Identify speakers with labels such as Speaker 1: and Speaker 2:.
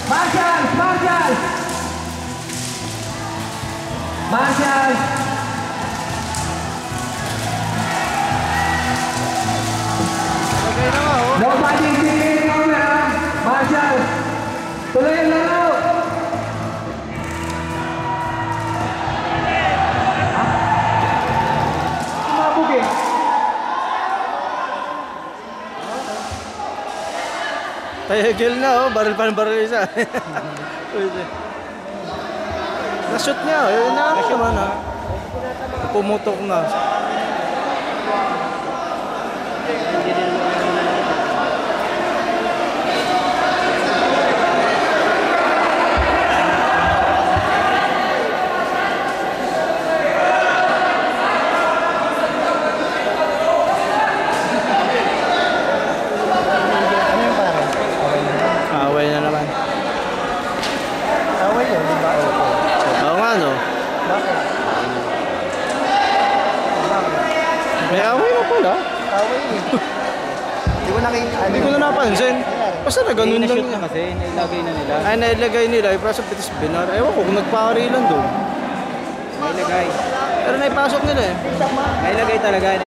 Speaker 1: Marshall! Marshall! Marshall!
Speaker 2: Okay na nga, oh.
Speaker 1: Nobody is taking over, ha? Marshall! Tuloy ang laro! Kumabog eh.
Speaker 2: Tigil na, oh. Baril pa ng baril isa. Na-shoot niya, eh. Na-shoot naman, ha. Pumutok na. Away na naman.
Speaker 3: Away yun, di ba?
Speaker 2: Oo nga, no?
Speaker 3: Bakit?
Speaker 2: May away na pala.
Speaker 3: Away yun. Hindi ko nakita.
Speaker 2: Hindi ko na napansin. Basta na ganun lang
Speaker 4: Na-shoot
Speaker 2: yan.
Speaker 4: na kasi, nailagay na nila.
Speaker 2: Ay, nailagay nila. Ipasa pitis binar. Ewan ko kung nagpakarilan doon.
Speaker 4: Nailagay.
Speaker 2: Pero naipasok nila eh.
Speaker 4: Nailagay talaga.